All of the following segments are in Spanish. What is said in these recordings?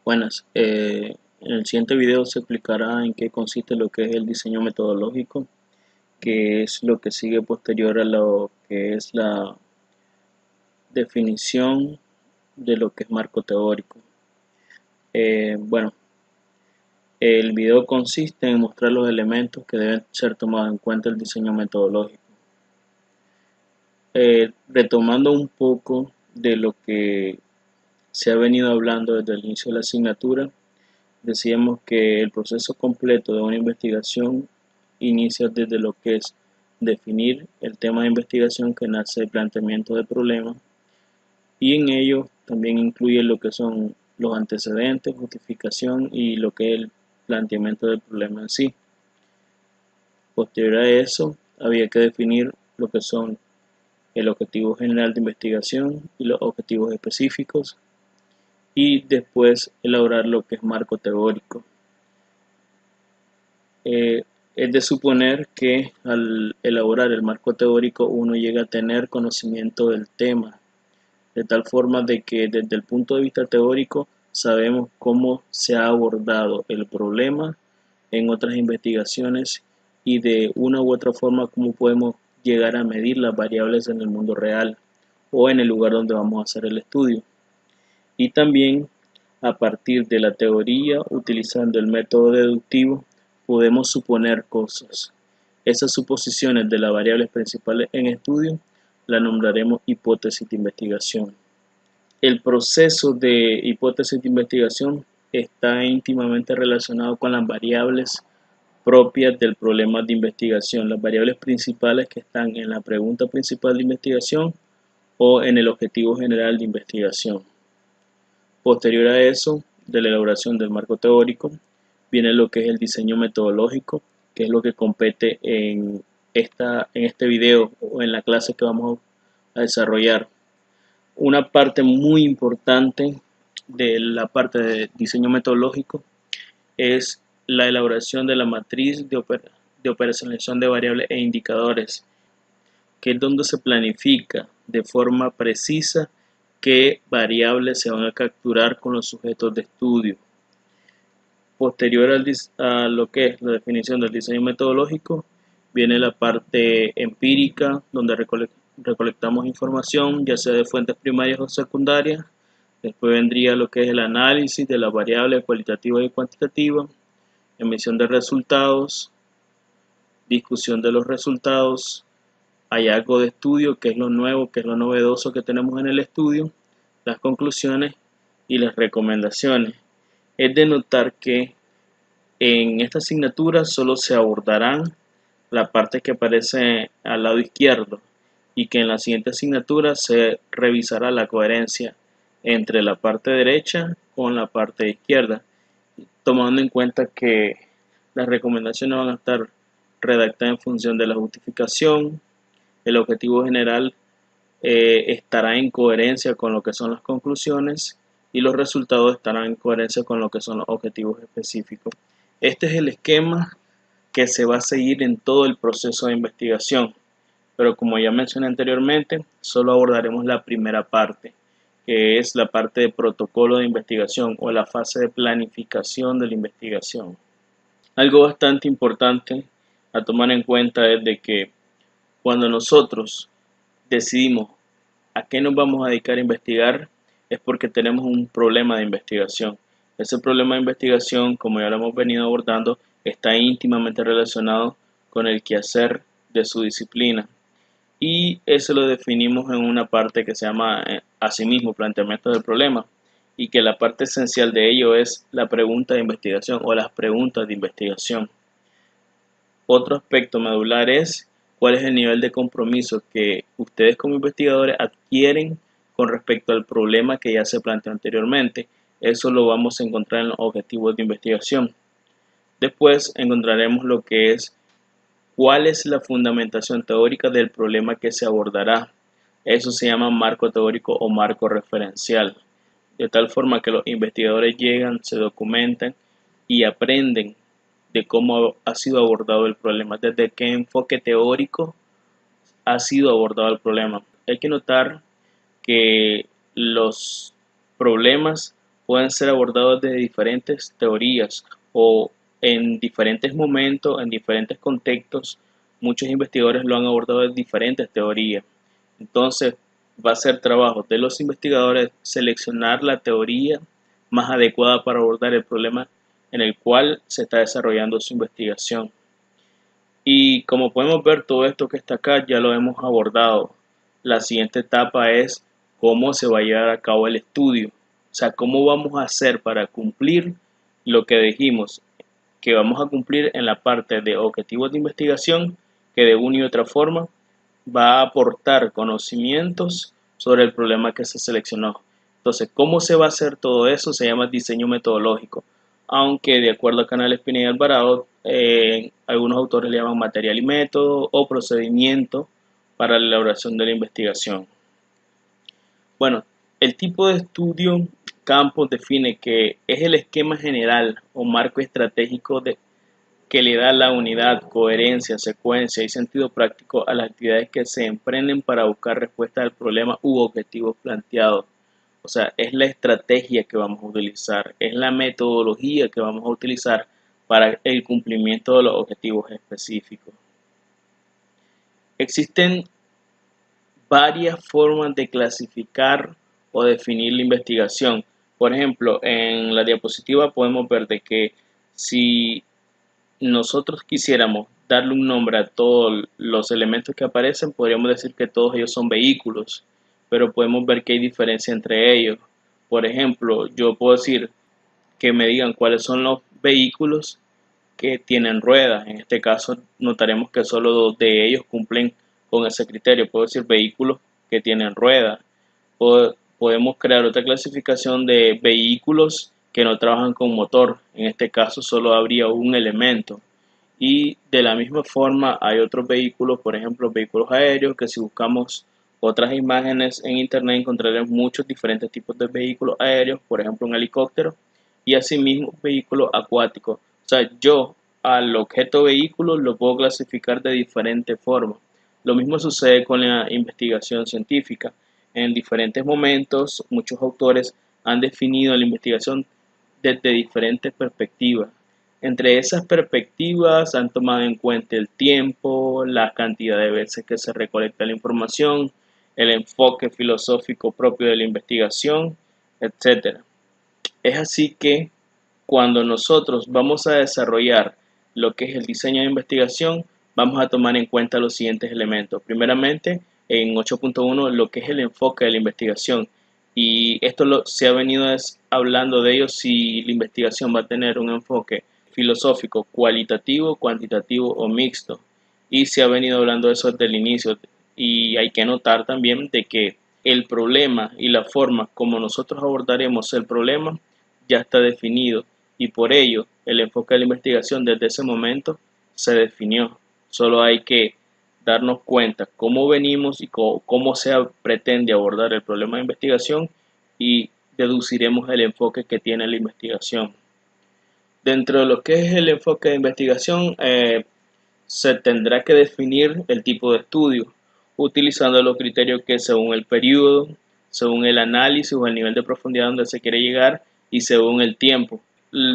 Buenas, en el siguiente video se explicará en qué consiste lo que es el diseño metodológico, que es lo que sigue posterior a lo que es la definición de lo que es marco teórico. Bueno, el video consiste en mostrar los elementos que deben ser tomados en cuenta en el diseño metodológico. Retomando un poco de lo que se ha venido hablando desde el inicio de la asignatura, decíamos que el proceso completo de una investigación inicia desde lo que es definir el tema de investigación que nace del planteamiento del problema, y en ello también incluye lo que son los antecedentes, justificación y lo que es el planteamiento del problema en sí. Posterior a eso, había que definir lo que son el objetivo general de investigación y los objetivos específicos, y después elaborar lo que es marco teórico. Es de suponer que al elaborar el marco teórico uno llega a tener conocimiento del tema, de tal forma de que desde el punto de vista teórico sabemos cómo se ha abordado el problema en otras investigaciones y de una u otra forma cómo podemos llegar a medir las variables en el mundo real o en el lugar donde vamos a hacer el estudio. Y también a partir de la teoría, utilizando el método deductivo, podemos suponer cosas. Esas suposiciones de las variables principales en estudio las nombraremos hipótesis de investigación. El proceso de hipótesis de investigación está íntimamente relacionado con las variables propias del problema de investigación, las variables principales que están en la pregunta principal de investigación o en el objetivo general de investigación. Posterior a eso, de la elaboración del marco teórico, viene lo que es el diseño metodológico, que es lo que compete en este video o en la clase que vamos a desarrollar. Una parte muy importante de la parte de diseño metodológico es la elaboración de la matriz de operacionalización de variables e indicadores, que es donde se planifica de forma precisa qué variables se van a capturar con los sujetos de estudio. Posterior a lo que es la definición del diseño metodológico, viene la parte empírica, donde recolectamos información, ya sea de fuentes primarias o secundarias. Después vendría lo que es el análisis de las variables cualitativas y cuantitativas, emisión de resultados, discusión de los resultados, hallazgo de estudio, que es lo nuevo, que es lo novedoso que tenemos en el estudio, las conclusiones y las recomendaciones. Es de notar que en esta asignatura solo se abordarán la parte que aparece al lado izquierdo, y que en la siguiente asignatura se revisará la coherencia entre la parte derecha con la parte izquierda, tomando en cuenta que las recomendaciones van a estar redactadas en función de la justificación. El objetivo general estará en coherencia con lo que son las conclusiones, y los resultados estarán en coherencia con lo que son los objetivos específicos. Este es el esquema que se va a seguir en todo el proceso de investigación, pero como ya mencioné anteriormente, solo abordaremos la primera parte, que es la parte de protocolo de investigación o la fase de planificación de la investigación. Algo bastante importante a tomar en cuenta es de que cuando nosotros decidimos a qué nos vamos a dedicar a investigar, es porque tenemos un problema de investigación. Ese problema de investigación, como ya lo hemos venido abordando, está íntimamente relacionado con el quehacer de su disciplina. Y eso lo definimos en una parte que se llama asimismo planteamiento del problema, y que la parte esencial de ello es la pregunta de investigación o las preguntas de investigación. Otro aspecto medular es cuál es el nivel de compromiso que ustedes como investigadores adquieren con respecto al problema que ya se planteó anteriormente. Eso lo vamos a encontrar en los objetivos de investigación. Después encontraremos lo que es cuál es la fundamentación teórica del problema que se abordará. Eso se llama marco teórico o marco referencial, de tal forma que los investigadores llegan, se documentan y aprenden de cómo ha sido abordado el problema, desde qué enfoque teórico ha sido abordado el problema. Hay que notar que los problemas pueden ser abordados desde diferentes teorías o en diferentes momentos, en diferentes contextos. Muchos investigadores lo han abordado de diferentes teorías. Entonces, va a ser trabajo de los investigadores seleccionar la teoría más adecuada para abordar el problema en el cual se está desarrollando su investigación. Y como podemos ver, todo esto que está acá ya lo hemos abordado. La siguiente etapa es cómo se va a llevar a cabo el estudio. O sea, cómo vamos a hacer para cumplir lo que dijimos, que vamos a cumplir en la parte de objetivos de investigación, que de una y otra forma va a aportar conocimientos sobre el problema que se seleccionó. Entonces, ¿cómo se va a hacer todo eso? Se llama diseño metodológico. Aunque de acuerdo a Canales Pineda y Alvarado, algunos autores le llaman material y método o procedimiento para la elaboración de la investigación. Bueno, el tipo de estudio Campos define que es el esquema general o marco estratégico que le da la unidad, coherencia, secuencia y sentido práctico a las actividades que se emprenden para buscar respuesta al problema u objetivos planteados. O sea, es la estrategia que vamos a utilizar, es la metodología que vamos a utilizar para el cumplimiento de los objetivos específicos. Existen varias formas de clasificar o definir la investigación. Por ejemplo, en la diapositiva podemos ver de que si nosotros quisiéramos darle un nombre a todos los elementos que aparecen, podríamos decir que todos ellos son vehículos, pero podemos ver que hay diferencia entre ellos. Por ejemplo, yo puedo decir que me digan cuáles son los vehículos que tienen ruedas. En este caso, notaremos que solo dos de ellos cumplen con ese criterio. Puedo decir vehículos que tienen ruedas. Podemos crear otra clasificación de vehículos que no trabajan con motor. En este caso solo habría un elemento. Y de la misma forma hay otros vehículos, por ejemplo vehículos aéreos, que si buscamos otras imágenes en internet encontraremos muchos diferentes tipos de vehículos aéreos, por ejemplo un helicóptero, y asimismo vehículos acuáticos. O sea, yo al objeto vehículo lo puedo clasificar de diferentes formas. Lo mismo sucede con la investigación científica. En diferentes momentos, muchos autores han definido la investigación desde diferentes perspectivas. Entre esas perspectivas han tomado en cuenta el tiempo, la cantidad de veces que se recolecta la información, el enfoque filosófico propio de la investigación, etc. Es así que cuando nosotros vamos a desarrollar lo que es el diseño de investigación, vamos a tomar en cuenta los siguientes elementos. Primeramente, en 8.1, lo que es el enfoque de la investigación. Y esto se ha venido hablando de ello si la investigación va a tener un enfoque filosófico, cualitativo, cuantitativo o mixto. Y se ha venido hablando de eso desde el inicio. Y hay que notar también de que el problema y la forma como nosotros abordaremos el problema ya está definido. Y por ello, el enfoque de la investigación desde ese momento se definió. Solo hay que darnos cuenta cómo venimos y cómo se pretende abordar el problema de investigación y deduciremos el enfoque que tiene la investigación. Dentro de lo que es el enfoque de investigación, se tendrá que definir el tipo de estudio, utilizando los criterios que según el periodo, según el análisis o el nivel de profundidad donde se quiere llegar y según el tiempo.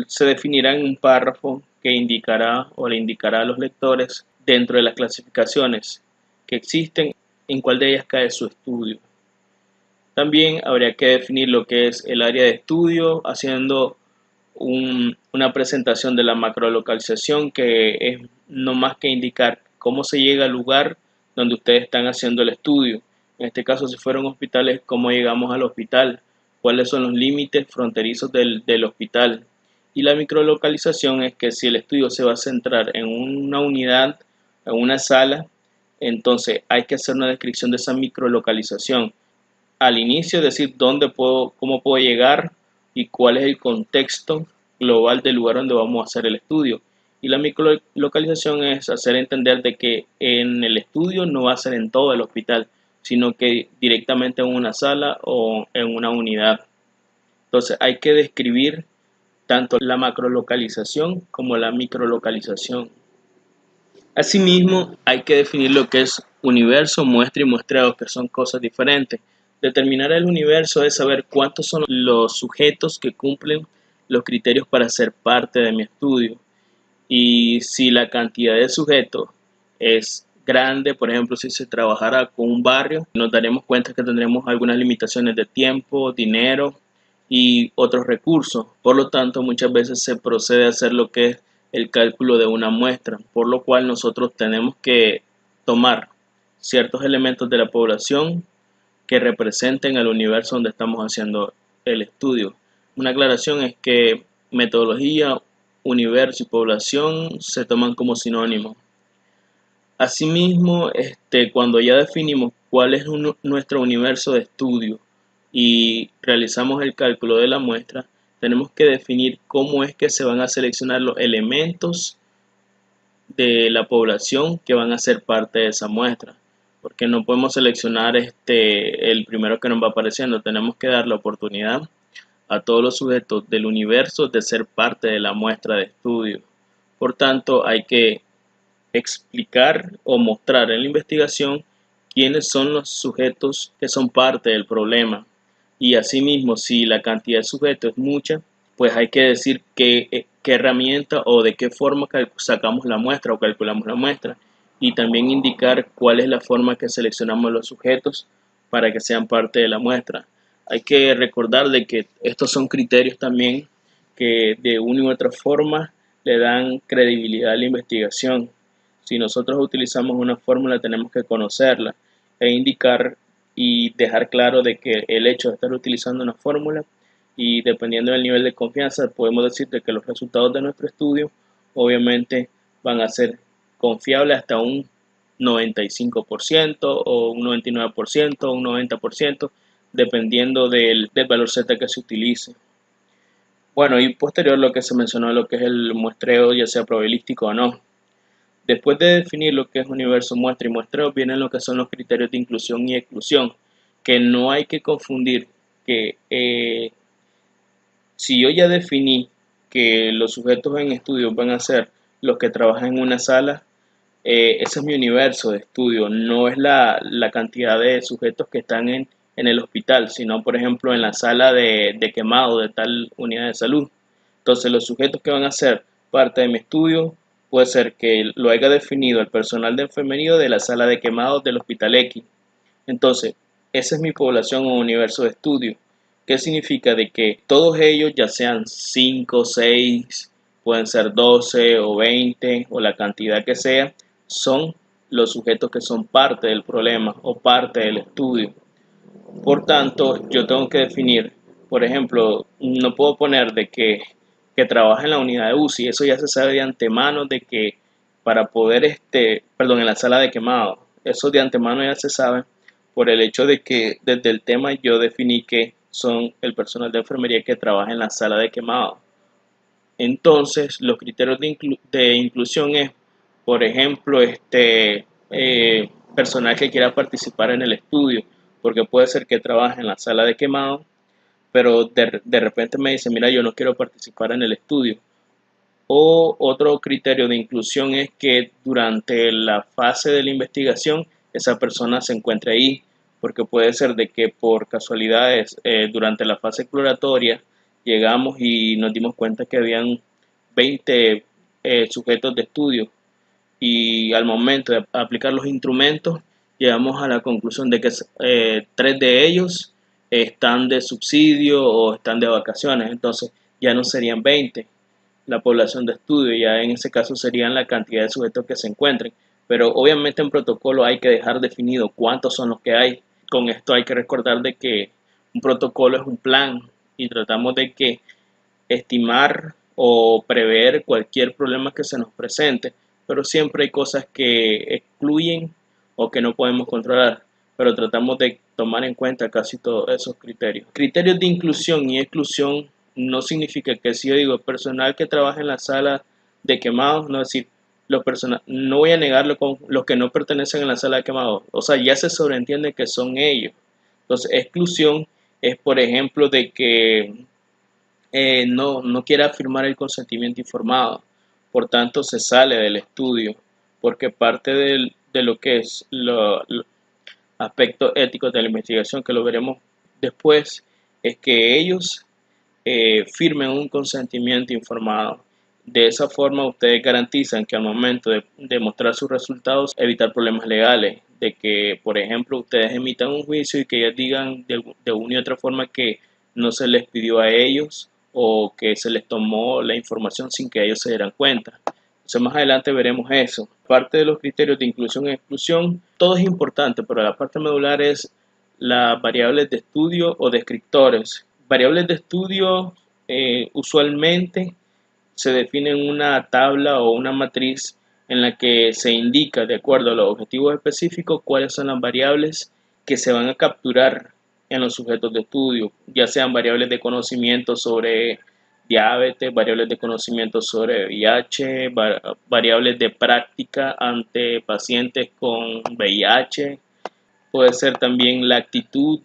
Se definirá en un párrafo que indicará o le indicará a los lectores dentro de las clasificaciones que existen en cuál de ellas cae su estudio. También habría que definir lo que es el área de estudio, haciendo una presentación de la macrolocalización, que es no más que indicar cómo se llega al lugar donde ustedes están haciendo el estudio. En este caso, si fueron hospitales, cómo llegamos al hospital, cuáles son los límites fronterizos del hospital. Y la microlocalización es que si el estudio se va a centrar en una unidad, en una sala, entonces hay que hacer una descripción de esa microlocalización. Al inicio, decir cómo puedo llegar y cuál es el contexto global del lugar donde vamos a hacer el estudio. Y la microlocalización es hacer entender de que en el estudio no va a ser en todo el hospital, sino que directamente en una sala o en una unidad. Entonces hay que describir tanto la macrolocalización como la microlocalización. Asimismo, hay que definir lo que es universo, muestra y muestreo, que son cosas diferentes. Determinar el universo es saber cuántos son los sujetos que cumplen los criterios para ser parte de mi estudio. Y si la cantidad de sujetos es grande, por ejemplo, si se trabajara con un barrio, nos daremos cuenta que tendremos algunas limitaciones de tiempo, dinero y otros recursos. Por lo tanto, muchas veces se procede a hacer lo que es el cálculo de una muestra, por lo cual nosotros tenemos que tomar ciertos elementos de la población que representen el universo donde estamos haciendo el estudio. Una aclaración es que metodología, universo y población se toman como sinónimos. Asimismo, cuando ya definimos cuál es nuestro universo de estudio y realizamos el cálculo de la muestra, tenemos que definir cómo es que se van a seleccionar los elementos de la población que van a ser parte de esa muestra, porque no podemos seleccionar el primero que nos va apareciendo. Tenemos que dar la oportunidad a todos los sujetos del universo de ser parte de la muestra de estudio. Por tanto, hay que explicar o mostrar en la investigación quiénes son los sujetos que son parte del problema. Y asimismo, si la cantidad de sujetos es mucha, pues hay que decir qué herramienta o de qué forma sacamos la muestra o calculamos la muestra. Y también indicar cuál es la forma que seleccionamos los sujetos para que sean parte de la muestra. Hay que recordar de que estos son criterios también que de una u otra forma le dan credibilidad a la investigación. Si nosotros utilizamos una fórmula, tenemos que conocerla e indicar y dejar claro de que el hecho de estar utilizando una fórmula y dependiendo del nivel de confianza, podemos decir de que los resultados de nuestro estudio obviamente van a ser confiables hasta un 95% o un 99% o un 90%, dependiendo del valor Z que se utilice. Bueno, y posterior lo que se mencionó, lo que es el muestreo, ya sea probabilístico o no. Después de definir lo que es universo, muestra y muestreo, vienen lo que son los criterios de inclusión y exclusión, que no hay que confundir que si yo ya definí que los sujetos en estudio van a ser los que trabajan en una sala, ese es mi universo de estudio, no es la cantidad de sujetos que están en el hospital, sino por ejemplo en la sala de quemado de tal unidad de salud. Entonces los sujetos que van a ser parte de mi estudio puede ser que lo haya definido el personal de enfermería de la sala de quemados del hospital X. Entonces, esa es mi población o universo de estudio. ¿Qué significa? De que todos ellos, ya sean 5, 6, pueden ser 12 o 20 o la cantidad que sea, son los sujetos que son parte del problema o parte del estudio. Por tanto, yo tengo que definir, por ejemplo, no puedo poner de que trabaja en la unidad de UCI, eso ya se sabe de antemano de que para poder, en la sala de quemado, eso de antemano ya se sabe por el hecho de que desde el tema yo definí que son el personal de enfermería que trabaja en la sala de quemado. Entonces, los criterios de inclusión es, por ejemplo, personal que quiera participar en el estudio, porque puede ser que trabaje en la sala de quemado, pero de repente me dice, mira, yo no quiero participar en el estudio. O otro criterio de inclusión es que durante la fase de la investigación esa persona se encuentre ahí, porque puede ser de que por casualidades durante la fase exploratoria llegamos y nos dimos cuenta que habían 20 sujetos de estudio y al momento de aplicar los instrumentos llegamos a la conclusión de que 3 de ellos están de subsidio o están de vacaciones, entonces ya no serían 20 la población de estudio, ya en ese caso serían la cantidad de sujetos que se encuentren, pero obviamente en protocolo hay que dejar definido cuántos son los que hay. Con esto hay que recordar de que un protocolo es un plan y tratamos de que estimar o prever cualquier problema que se nos presente, pero siempre hay cosas que excluyen o que no podemos controlar, pero tratamos de tomar en cuenta casi todos esos criterios. Criterios de inclusión y exclusión no significa que si yo digo personal que trabaja en la sala de quemados, no decir no voy a negarlo con los que no pertenecen a la sala de quemados, o sea, ya se sobreentiende que son ellos. Entonces, exclusión es, por ejemplo, de que no quiere afirmar el consentimiento informado, por tanto se sale del estudio, porque parte de lo que es aspectos éticos de la investigación, que lo veremos después, es que ellos firmen un consentimiento informado. De esa forma ustedes garantizan que al momento de mostrar sus resultados, evitar problemas legales, de que por ejemplo ustedes emitan un juicio y que ellos digan de una y otra forma que no se les pidió a ellos o que se les tomó la información sin que ellos se dieran cuenta. Entonces más adelante veremos eso. Parte de los criterios de inclusión y exclusión, todo es importante, pero la parte medular es las variables de estudio o descriptores. Variables de estudio usualmente se define en una tabla o una matriz en la que se indica, de acuerdo a los objetivos específicos, cuáles son las variables que se van a capturar en los sujetos de estudio, ya sean variables de conocimiento sobre diabetes, variables de conocimiento sobre VIH, variables de práctica ante pacientes con VIH, puede ser también la actitud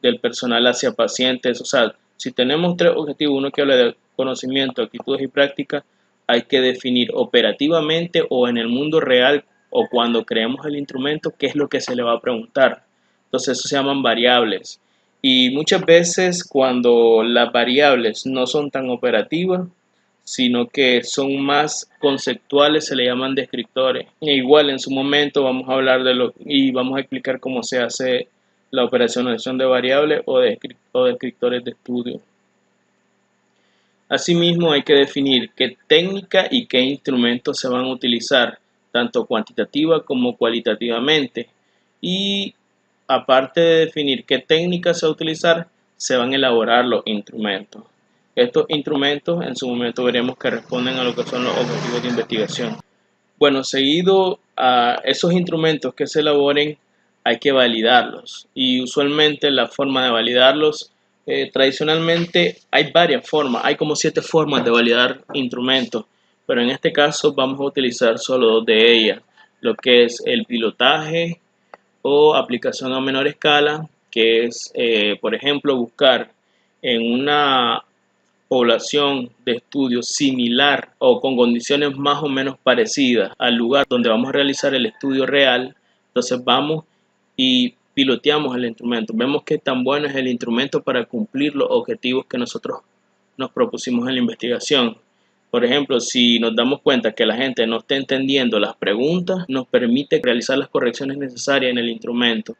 del personal hacia pacientes. O sea, si tenemos tres objetivos, uno que habla de conocimiento, actitudes y práctica, hay que definir operativamente o en el mundo real o cuando creemos el instrumento qué es lo que se le va a preguntar. Entonces eso se llaman variables. Y muchas veces cuando las variables no son tan operativas, sino que son más conceptuales, se le llaman descriptores. E igual en su momento vamos a hablar de lo y vamos a explicar cómo se hace la operacionalización de variables o descriptores de estudio. Asimismo, hay que definir qué técnica y qué instrumentos se van a utilizar, tanto cuantitativa como cualitativamente. Y aparte de definir qué técnica se va a utilizar, se van a elaborar los instrumentos. Estos instrumentos en su momento veremos que responden a lo que son los objetivos de investigación. Bueno, seguido a esos instrumentos que se elaboren, hay que validarlos. Y usualmente la forma de validarlos, tradicionalmente hay varias formas, hay como 7 formas de validar instrumentos, pero en este caso vamos a utilizar solo 2 de ellas, lo que es el pilotaje o aplicación a menor escala, que es, por ejemplo, buscar en una población de estudio similar o con condiciones más o menos parecidas al lugar donde vamos a realizar el estudio real. Entonces vamos y piloteamos el instrumento, vemos qué tan bueno es el instrumento para cumplir los objetivos que nosotros nos propusimos en la investigación. Por ejemplo, si nos damos cuenta que la gente no está entendiendo las preguntas, nos permite realizar las correcciones necesarias en el instrumento.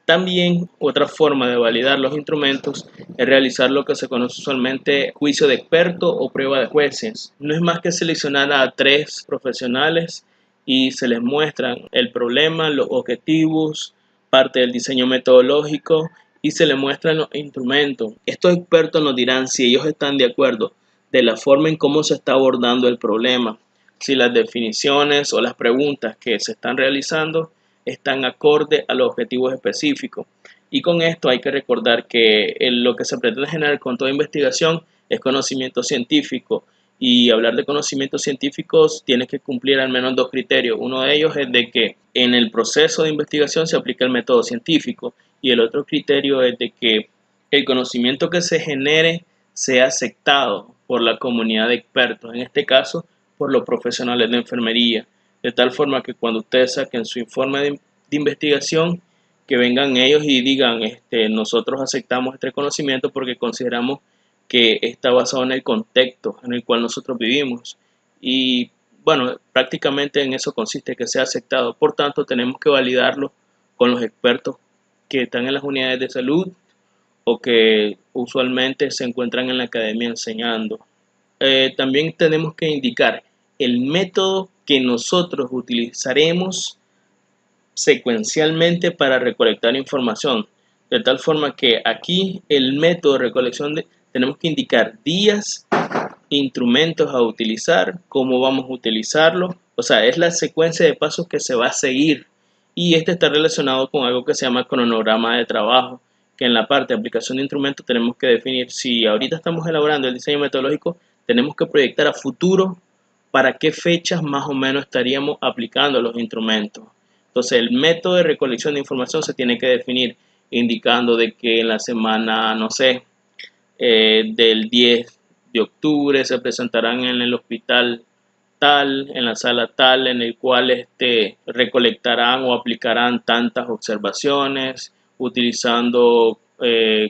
También otra forma de validar los instrumentos es realizar lo que se conoce usualmente juicio de experto o prueba de jueces. No es más que seleccionar a 3 profesionales y se les muestran el problema, los objetivos, parte del diseño metodológico y se les muestran los instrumentos. Estos expertos nos dirán si ellos están de acuerdo de la forma en cómo se está abordando el problema, si las definiciones o las preguntas que se están realizando están acorde a los objetivos específicos. Y con esto hay que recordar que lo que se pretende generar con toda investigación es conocimiento científico. Y hablar de conocimientos científicos tiene que cumplir al menos 2 criterios. Uno de ellos es de que en el proceso de investigación se aplica el método científico. Y el otro criterio es de que el conocimiento que se genere sea aceptado por la comunidad de expertos, en este caso por los profesionales de enfermería, de tal forma que cuando ustedes saquen su informe de investigación, que vengan ellos y digan, nosotros aceptamos este conocimiento porque consideramos que está basado en el contexto en el cual nosotros vivimos. Y bueno, prácticamente en eso consiste, que sea aceptado. Por tanto, tenemos que validarlo con los expertos que están en las unidades de salud o que usualmente se encuentran en la academia enseñando. También tenemos que indicar el método que nosotros utilizaremos secuencialmente para recolectar información, de tal forma que aquí el método de recolección tenemos que indicar días, instrumentos a utilizar, cómo vamos a utilizarlo, o sea, es la secuencia de pasos que se va a seguir y este está relacionado con algo que se llama cronograma de trabajo, que en la parte de aplicación de instrumentos tenemos que definir si ahorita estamos elaborando el diseño metodológico, tenemos que proyectar a futuro para qué fechas más o menos estaríamos aplicando los instrumentos. Entonces el método de recolección de información se tiene que definir indicando de que en la semana, no sé, del 10 de octubre se presentarán en el hospital tal, en la sala tal, en el cual recolectarán o aplicarán tantas observaciones utilizando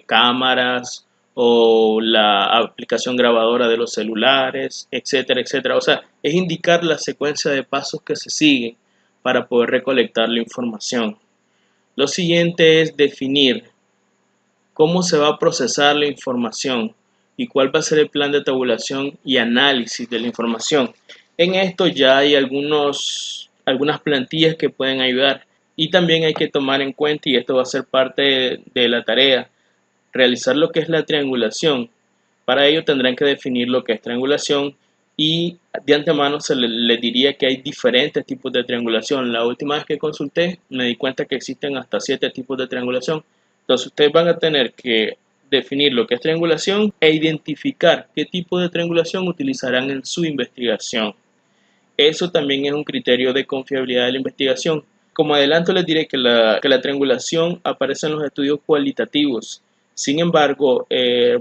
cámaras o la aplicación grabadora de los celulares, etcétera, etcétera. O sea, es indicar la secuencia de pasos que se siguen para poder recolectar la información. Lo siguiente es definir cómo se va a procesar la información y cuál va a ser el plan de tabulación y análisis de la información. En esto ya hay algunas plantillas que pueden ayudar y también hay que tomar en cuenta, y esto va a ser parte de la tarea, realizar lo que es la triangulación. Para ello tendrán que definir lo que es triangulación y de antemano les diría que hay diferentes tipos de triangulación. La última vez que consulté me di cuenta que existen hasta 7 tipos de triangulación. Entonces ustedes van a tener que definir lo que es triangulación e identificar qué tipo de triangulación utilizarán en su investigación. Eso también es un criterio de confiabilidad de la investigación. Como adelanto les diré que la triangulación aparece en los estudios cualitativos. Sin embargo,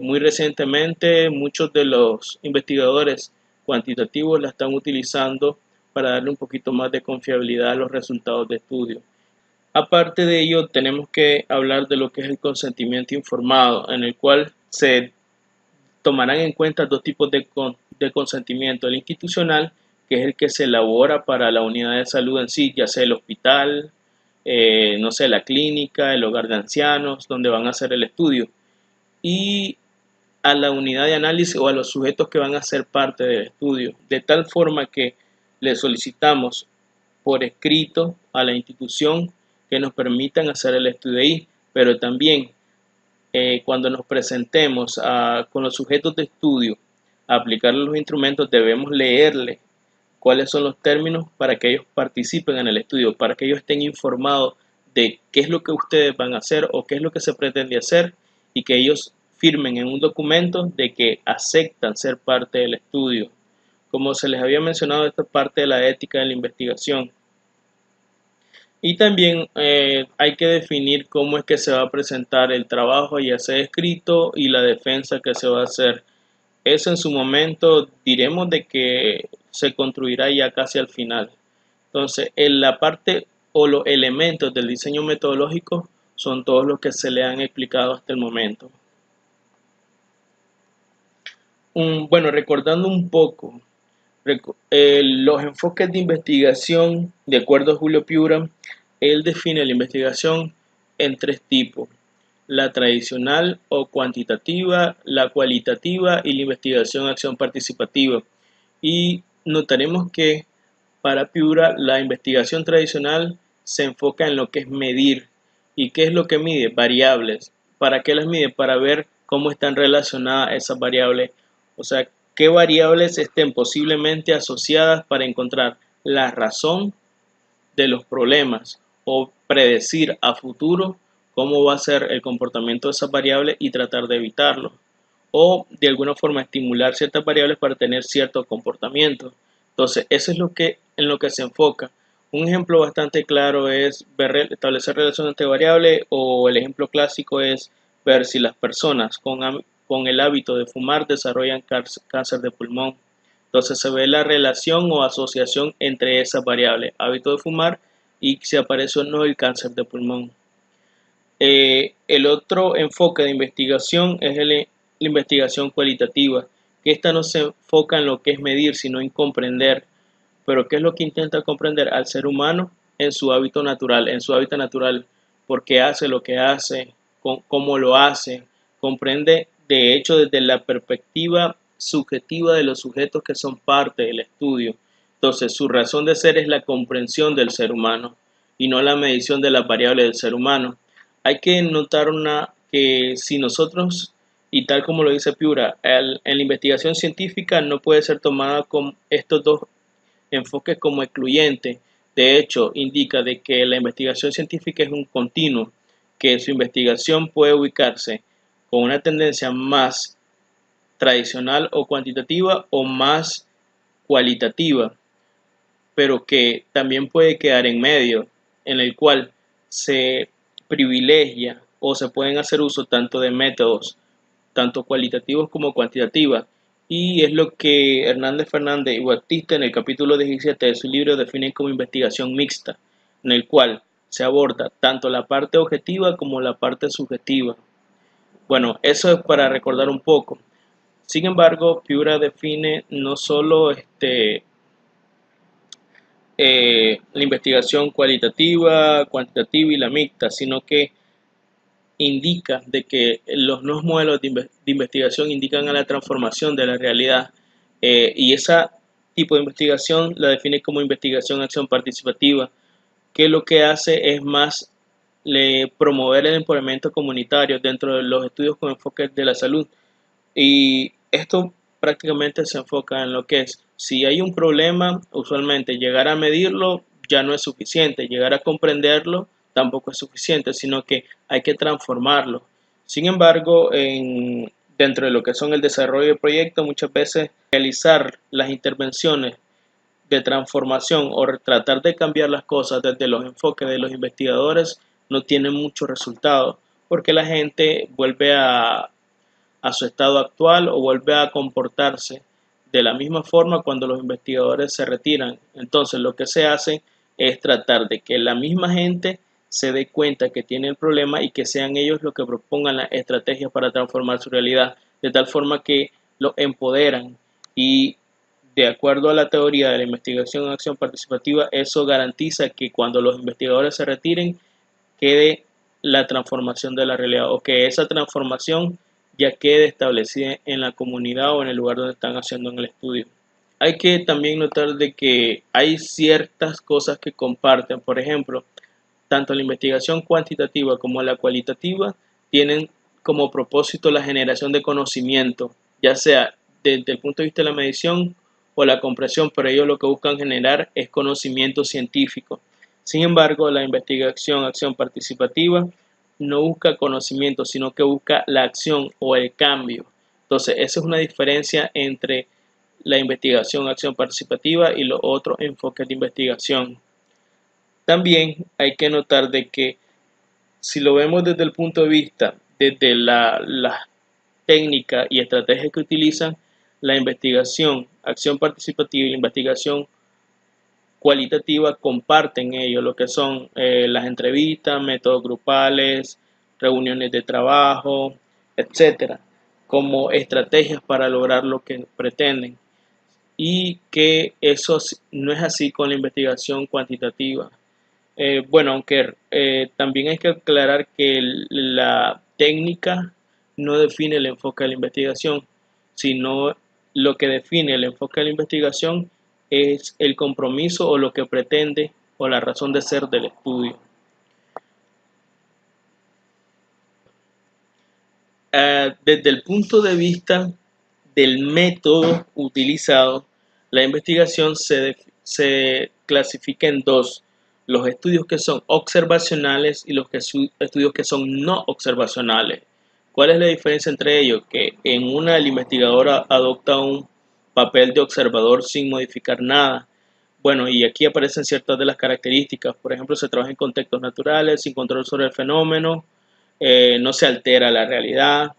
muy recientemente muchos de los investigadores cuantitativos la están utilizando para darle un poquito más de confiabilidad a los resultados de estudio. Aparte de ello, tenemos que hablar de lo que es el consentimiento informado, en el cual se tomarán en cuenta dos tipos de consentimiento: el institucional, que es el que se elabora para la unidad de salud en sí, ya sea el hospital, no sé, la clínica, el hogar de ancianos, donde van a hacer el estudio, y a la unidad de análisis o a los sujetos que van a ser parte del estudio, de tal forma que le solicitamos por escrito a la institución que nos permitan hacer el estudio ahí, pero también cuando nos presentemos con los sujetos de estudio a aplicar los instrumentos, debemos leerle cuáles son los términos para que ellos participen en el estudio, para que ellos estén informados de qué es lo que ustedes van a hacer o qué es lo que se pretende hacer, y que ellos firmen en un documento de que aceptan ser parte del estudio. Como se les había mencionado, esta parte de la ética de la investigación. Y también hay que definir cómo es que se va a presentar el trabajo, ya sea escrito, y la defensa que se va a hacer. Eso en su momento diremos de que se construirá ya casi al final. Entonces, en la parte o los elementos del diseño metodológico son todos los que se le han explicado hasta el momento. Bueno, recordando un poco, los enfoques de investigación, de acuerdo a Julio Piura, él define la investigación en 3 tipos: la tradicional o cuantitativa, la cualitativa y la investigación acción participativa. Y notaremos que para Piura la investigación tradicional se enfoca en lo que es medir. ¿Y qué es lo que mide? Variables. ¿Para qué las mide? Para ver cómo están relacionadas esas variables. O sea, qué variables estén posiblemente asociadas para encontrar la razón de los problemas o predecir a futuro cómo va a ser el comportamiento de esas variables y tratar de evitarlo, o de alguna forma estimular ciertas variables para tener cierto comportamiento. Entonces, eso es en lo que se enfoca. Un ejemplo bastante claro es establecer relaciones entre variables, o el ejemplo clásico es ver si las personas con el hábito de fumar desarrollan cáncer de pulmón. Entonces se ve la relación o asociación entre esas variables, hábito de fumar y si aparece o no el cáncer de pulmón. El otro enfoque de investigación es la investigación cualitativa, que esta no se enfoca en lo que es medir, sino en comprender. Pero ¿qué es lo que intenta comprender? Al ser humano en su hábitat natural, por qué hace lo que hace, cómo lo hace. Comprende, de hecho, desde la perspectiva subjetiva de los sujetos que son parte del estudio. Entonces, su razón de ser es la comprensión del ser humano y no la medición de las variables del ser humano. Hay que notar que si nosotros, y tal como lo dice Piura, en la investigación científica no puede ser tomada con estos dos enfoques como excluyente. De hecho, indica de que la investigación científica es un continuo, que su investigación puede ubicarse con una tendencia más tradicional o cuantitativa o más cualitativa, pero que también puede quedar en medio, en el cual se privilegia o se pueden hacer uso tanto de métodos, tanto cualitativos como cuantitativos, y es lo que Hernández Fernández y Batista en el capítulo 17 de su libro definen como investigación mixta, en el cual se aborda tanto la parte objetiva como la parte subjetiva. Bueno, eso es para recordar un poco. Sin embargo, Piura define no solo la investigación cualitativa, cuantitativa y la mixta, sino que indica de que los nuevos modelos de investigación indican a la transformación de la realidad, y ese tipo de investigación la define como investigación acción participativa, que lo que hace es más promover el empoderamiento comunitario dentro de los estudios con enfoque de la salud. Y esto prácticamente se enfoca en lo que es, si hay un problema, usualmente llegar a medirlo ya no es suficiente, llegar a comprenderlo tampoco es suficiente, sino que hay que transformarlo. Sin embargo, dentro de lo que son el desarrollo de proyectos, muchas veces realizar las intervenciones de transformación o tratar de cambiar las cosas desde los enfoques de los investigadores no tiene mucho resultado, porque la gente vuelve a su estado actual o vuelve a comportarse de la misma forma cuando los investigadores se retiran. Entonces lo que se hace es tratar de que la misma gente se dé cuenta que tiene el problema y que sean ellos los que propongan las estrategias para transformar su realidad, de tal forma que lo empoderan. Y de acuerdo a la teoría de la investigación en acción participativa, eso garantiza que cuando los investigadores se retiren, quede la transformación de la realidad, o que esa transformación ya quede establecida en la comunidad o en el lugar donde están haciendo el estudio. Hay que también notar de que hay ciertas cosas que comparten. Por ejemplo, tanto la investigación cuantitativa como la cualitativa tienen como propósito la generación de conocimiento, ya sea desde el punto de vista de la medición o la comprensión, pero ellos lo que buscan generar es conocimiento científico. Sin embargo, la investigación acción participativa no busca conocimiento, sino que busca la acción o el cambio. Entonces, esa es una diferencia entre la investigación acción participativa y los otros enfoques de investigación. También hay que notar de que si lo vemos desde el punto de vista, desde la técnica y estrategia que utilizan, la investigación, acción participativa y la investigación cualitativa comparten ellos lo que son las entrevistas, métodos grupales, reuniones de trabajo, etcétera, como estrategias para lograr lo que pretenden. Y que eso no es así con la investigación cuantitativa. Bueno, aunque también hay que aclarar que la técnica no define el enfoque de la investigación, sino lo que define el enfoque de la investigación es el compromiso o lo que pretende o la razón de ser del estudio. Desde el punto de vista del método utilizado, la investigación se clasifica en dos: los estudios que son observacionales y los estudios que son no observacionales. ¿Cuál es la diferencia entre ellos? Que en una el investigador adopta un papel de observador sin modificar nada. Bueno, y aquí aparecen ciertas de las características. Por ejemplo, se trabaja en contextos naturales, sin control sobre el fenómeno, no se altera la realidad,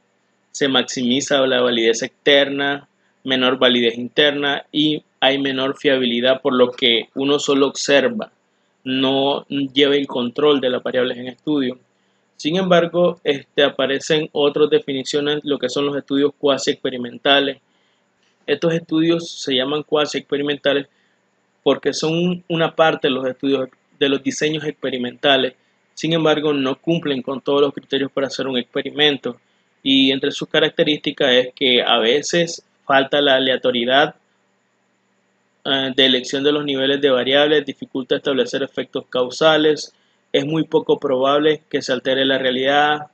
se maximiza la validez externa, menor validez interna y hay menor fiabilidad, por lo que uno solo observa, no lleva el control de las variables en estudio. Sin embargo, aparecen otras definiciones, lo que son los estudios cuasi experimentales. Estos estudios se llaman cuasi experimentales porque son una parte de los estudios de los diseños experimentales. Sin embargo, no cumplen con todos los criterios para hacer un experimento, y entre sus características es que a veces falta la aleatoriedad de elección de los niveles de variables, dificulta establecer efectos causales, es muy poco probable que se altere la realidad,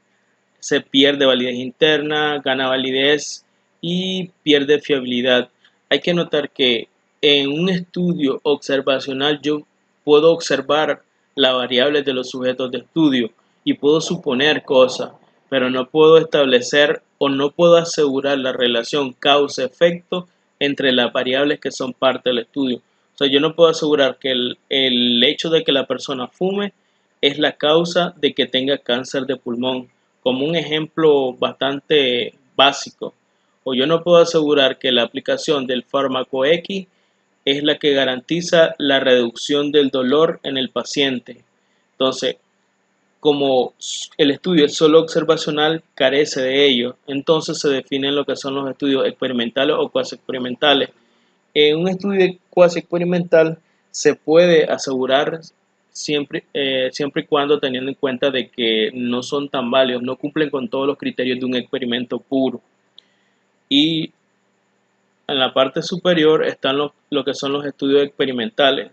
se pierde validez interna, gana validez y pierde fiabilidad. Hay que notar que en un estudio observacional yo puedo observar las variables de los sujetos de estudio y puedo suponer cosas, pero no puedo establecer o no puedo asegurar la relación causa-efecto entre las variables que son parte del estudio. O sea, yo no puedo asegurar que el hecho de que la persona fume es la causa de que tenga cáncer de pulmón, como un ejemplo bastante básico. o yo no puedo asegurar que la aplicación del fármaco X es la que garantiza la reducción del dolor en el paciente. Entonces, como el estudio es solo observacional, carece de ello. Entonces se definen lo que son los estudios experimentales o cuasi experimentales. En un estudio cuasi experimental se puede asegurar siempre y cuando teniendo en cuenta de que no son tan válidos, no cumplen con todos los criterios de un experimento puro. Y en la parte superior están lo que son los estudios experimentales,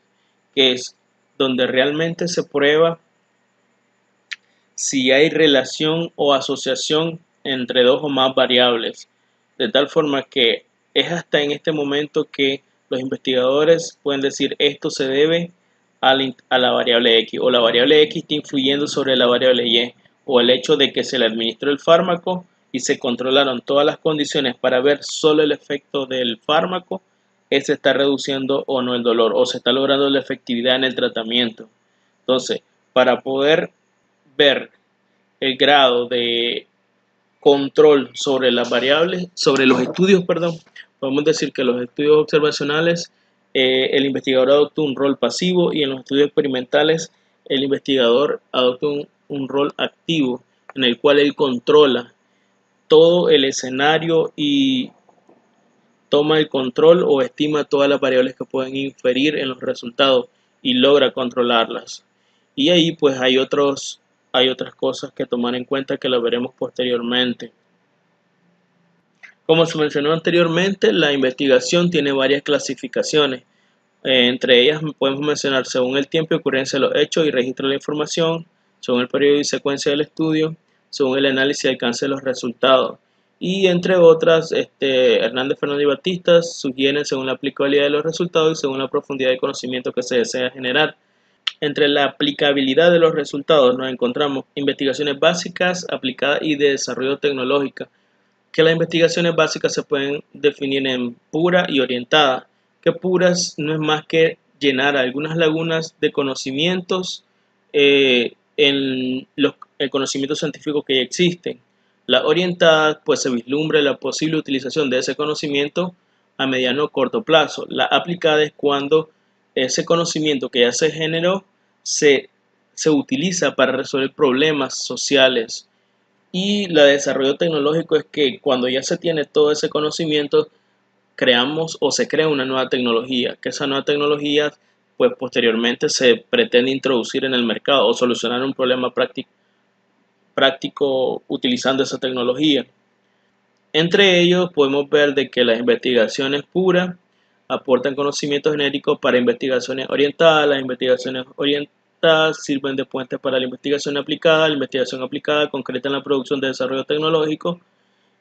que es donde realmente se prueba si hay relación o asociación entre dos o más variables, de tal forma que es hasta en este momento que los investigadores pueden decir esto se debe a la variable X, o la variable X está influyendo sobre la variable Y, o el hecho de que se le administró el fármaco y se controlaron todas las condiciones para ver solo el efecto del fármaco, se está reduciendo o no el dolor, o se está logrando la efectividad en el tratamiento. Entonces, para poder ver el grado de control sobre las variables, sobre los estudios, perdón, podemos decir que los estudios observacionales, el investigador adopta un rol pasivo, y en los estudios experimentales el investigador adopta un rol activo en el cual él controla todo el escenario y toma el control o estima todas las variables que pueden inferir en los resultados y logra controlarlas. Y ahí pues hay otras cosas que tomar en cuenta que lo veremos posteriormente. Como se mencionó anteriormente, la investigación tiene varias clasificaciones. Entre ellas podemos mencionar según el tiempo y ocurrencia de los hechos y registro de la información, según el periodo y secuencia del estudio, según el análisis y alcance de los resultados. Y entre otras, Hernández, Fernández y Batista sugieren según la aplicabilidad de los resultados y según la profundidad de conocimiento que se desea generar. Entre la aplicabilidad de los resultados nos encontramos investigaciones básicas, aplicadas y de desarrollo tecnológico, que las investigaciones básicas se pueden definir en pura y orientada, que puras no es más que llenar algunas lagunas de conocimientos el conocimiento científico que ya existen. Las orientadas pues se vislumbra la posible utilización de ese conocimiento a mediano o corto plazo. La aplicada es cuando ese conocimiento que ya se generó se utiliza para resolver problemas sociales. Y la de desarrollo tecnológico es que cuando ya se tiene todo ese conocimiento, creamos o se crea una nueva tecnología, que esa nueva tecnología pues posteriormente se pretende introducir en el mercado o solucionar un problema práctico utilizando esa tecnología. Entre ellos podemos ver de que las investigaciones puras aportan conocimiento genérico para investigaciones orientadas. Las investigaciones orientadas sirven de puente para la investigación aplicada. La investigación aplicada concreta en la producción de desarrollo tecnológico,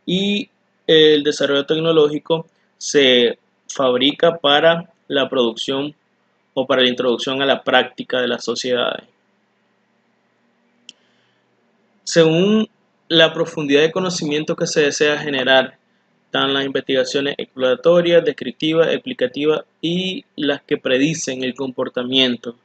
y el desarrollo tecnológico se fabrica para la producción o para la introducción a la práctica de las sociedades. Según la profundidad de conocimiento que se desea generar, están las investigaciones exploratorias, descriptivas, explicativas y las que predicen el comportamiento.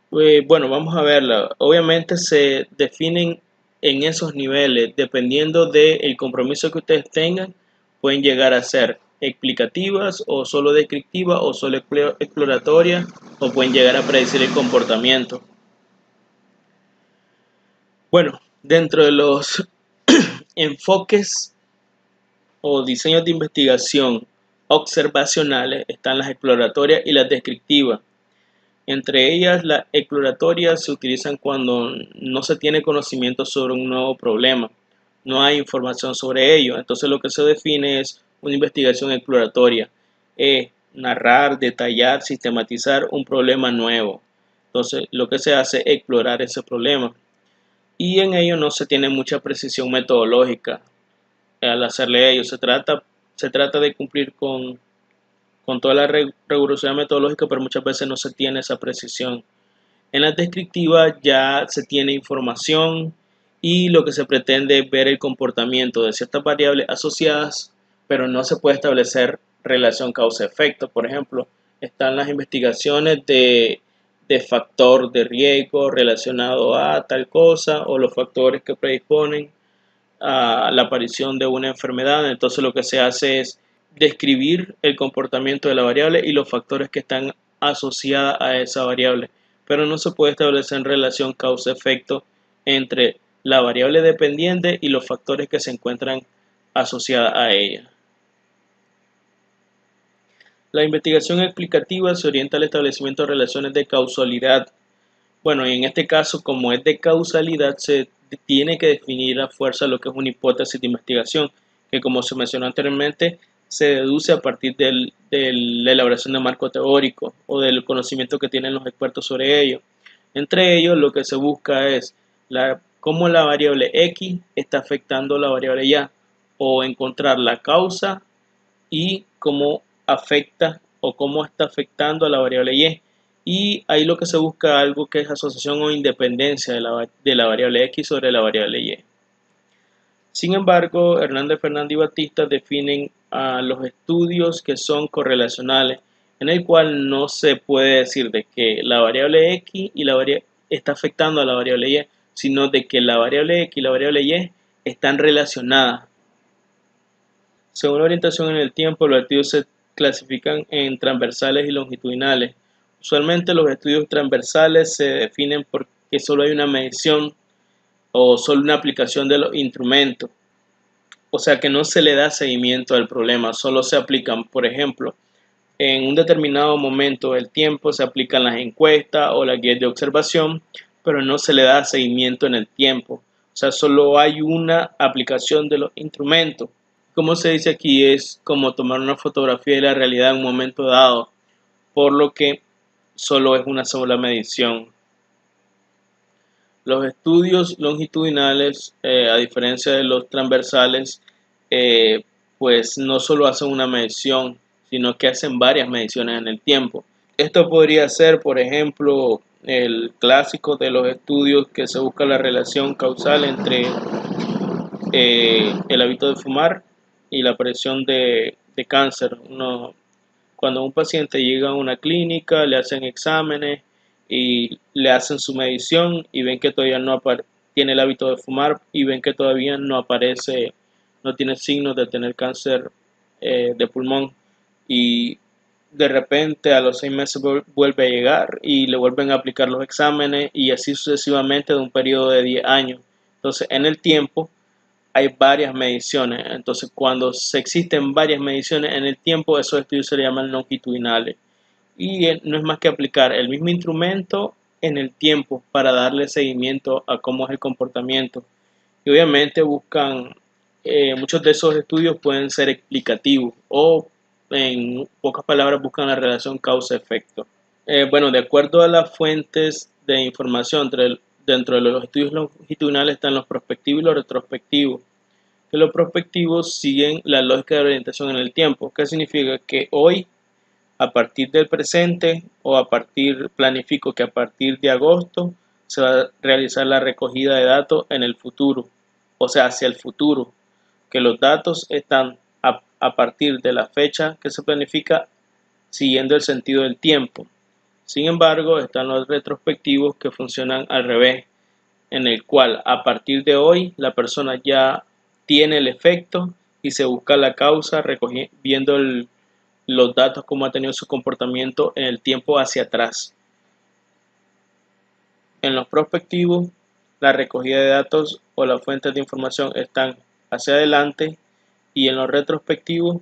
Bueno, vamos a verla. Obviamente se definen en esos niveles, dependiendo del compromiso que ustedes tengan, pueden llegar a ser explicativas o solo descriptivas o solo exploratorias, o pueden llegar a predecir el comportamiento. Bueno, dentro de los enfoques o diseños de investigación observacionales están las exploratorias y las descriptivas. Entre ellas, las exploratorias se utilizan cuando no se tiene conocimiento sobre un nuevo problema, no hay información sobre ello. Entonces lo que se define es una investigación exploratoria, es narrar, detallar, sistematizar un problema nuevo. Entonces lo que se hace es explorar ese problema, y en ello no se tiene mucha precisión metodológica al hacerle ello. Se trata de cumplir con toda la rigurosidad metodológica, pero muchas veces no se tiene esa precisión. En la descriptiva ya se tiene información y lo que se pretende es ver el comportamiento de ciertas variables asociadas, pero no se puede establecer relación causa-efecto. Por ejemplo, están las investigaciones de factor de riesgo relacionado a tal cosa, o los factores que predisponen a la aparición de una enfermedad. Entonces lo que se hace es describir el comportamiento de la variable y los factores que están asociados a esa variable, pero no se puede establecer en relación causa-efecto entre la variable dependiente y los factores que se encuentran asociados a ella. La investigación explicativa se orienta al establecimiento de relaciones de causalidad. Bueno, y en este caso, como es de causalidad, se tiene que definir a fuerza lo que es una hipótesis de investigación, que como se mencionó anteriormente, se deduce a partir de la elaboración de marco teórico o del conocimiento que tienen los expertos sobre ello. Entre ellos, lo que se busca es cómo la variable X está afectando a la variable Y, o encontrar la causa y cómo afecta o cómo está afectando a la variable Y. Y ahí lo que se busca algo que es asociación o independencia de la variable X sobre la variable Y. Sin embargo, Hernández, Fernández y Batista definen los estudios que son correlacionales, en el cual no se puede decir de que la variable X y la variable está afectando a la variable Y, sino de que la variable X y la variable Y están relacionadas. Según la orientación en el tiempo, los estudios se clasifican en transversales y longitudinales. Usualmente los estudios transversales se definen porque solo hay una medición o solo una aplicación de los instrumentos. O sea que no se le da seguimiento al problema, solo se aplican, por ejemplo, en un determinado momento del tiempo se aplican las encuestas o las guías de observación, pero no se le da seguimiento en el tiempo. O sea, solo hay una aplicación de los instrumentos. Como se dice aquí, es como tomar una fotografía de la realidad en un momento dado, por lo que solo es una sola medición. Los estudios longitudinales, a diferencia de los transversales, pues no solo hacen una medición, sino que hacen varias mediciones en el tiempo. Esto podría ser, por ejemplo, el clásico de los estudios que se busca la relación causal entre el hábito de fumar y la aparición de cáncer. Cuando un paciente llega a una clínica, le hacen exámenes y le hacen su medición y ven que todavía no tiene el hábito de fumar y ven que todavía no aparece, no tiene signos de tener cáncer de pulmón, y de repente a los 6 meses vuelve a llegar y le vuelven a aplicar los exámenes y así sucesivamente de un periodo de 10 años. Entonces en el tiempo hay varias mediciones. Entonces, cuando se existen varias mediciones en el tiempo, esos estudios se llaman longitudinales. Y no es más que aplicar el mismo instrumento en el tiempo para darle seguimiento a cómo es el comportamiento. Y obviamente muchos de esos estudios pueden ser explicativos o, en pocas palabras, buscan la relación causa-efecto. Bueno, de acuerdo a las fuentes de información, dentro de los estudios longitudinales están los prospectivos y los retrospectivos. Que los prospectivos siguen la lógica de orientación en el tiempo. ¿Qué significa? Que hoy, a partir del presente, planifico que a partir de agosto se va a realizar la recogida de datos en el futuro, o sea, hacia el futuro, que los datos están a partir de la fecha que se planifica siguiendo el sentido del tiempo. Sin embargo, están los retrospectivos que funcionan al revés, en el cual a partir de hoy la persona ya tiene el efecto y se busca la causa viendo los datos, cómo ha tenido su comportamiento en el tiempo hacia atrás. En los prospectivos, la recogida de datos o las fuentes de información están hacia adelante, y en los retrospectivos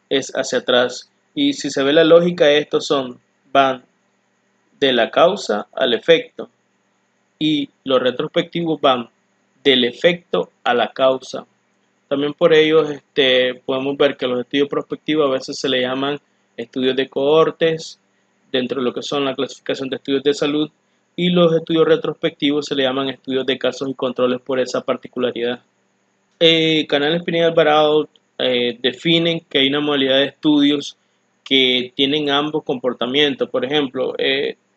es hacia atrás. Y si se ve la lógica, estos van de la causa al efecto, y los retrospectivos van del efecto a la causa. También por ello podemos ver que los estudios prospectivos a veces se le llaman estudios de cohortes dentro de lo que son la clasificación de estudios de salud, y los estudios retrospectivos se le llaman estudios de casos y controles por esa particularidad. Canales Pineda y Alvarado definen que hay una modalidad de estudios que tienen ambos comportamientos. Por ejemplo,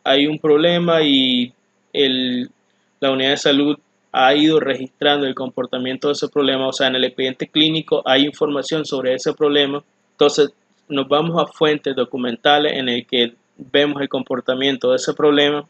hay un problema y la unidad de salud ha ido registrando el comportamiento de ese problema, o sea, en el expediente clínico hay información sobre ese problema. Entonces nos vamos a fuentes documentales en el que vemos el comportamiento de ese problema,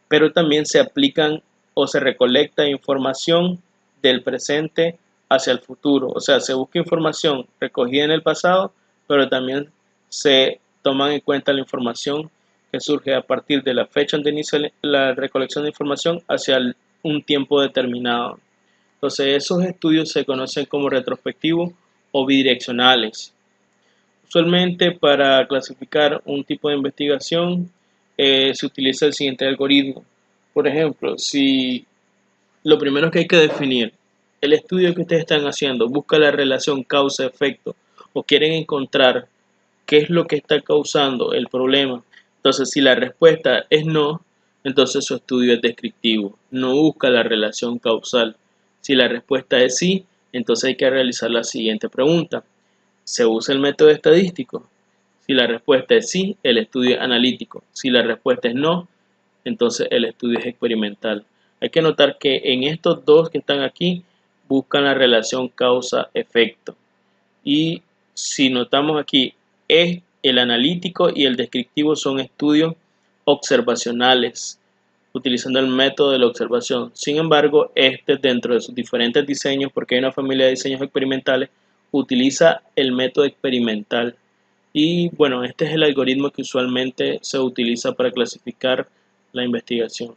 pero también se aplican o se recolecta información del presente hacia el futuro. O sea, se busca información recogida en el pasado, pero también se toman en cuenta la información que surge a partir de la fecha donde inicia la recolección de información hacia un tiempo determinado. Entonces, esos estudios se conocen como retrospectivos o bidireccionales. Usualmente, para clasificar un tipo de investigación, se utiliza el siguiente algoritmo. Por ejemplo, si lo primero que hay que definir, el estudio que ustedes están haciendo busca la relación causa-efecto o quieren encontrar qué es lo que está causando el problema. Entonces, si la respuesta es no, entonces su estudio es descriptivo, no busca la relación causal. Si la respuesta es sí, entonces hay que realizar la siguiente pregunta. ¿Se usa el método estadístico? Si la respuesta es sí, el estudio es analítico. Si la respuesta es no, entonces el estudio es experimental. Hay que notar que en estos dos que están aquí buscan la relación causa-efecto. Y si notamos aquí, el analítico y el descriptivo son estudios observacionales, utilizando el método de la observación. Sin embargo, este dentro de sus diferentes diseños, porque hay una familia de diseños experimentales, utiliza el método experimental. Y bueno, este es el algoritmo que usualmente se utiliza para clasificar la investigación.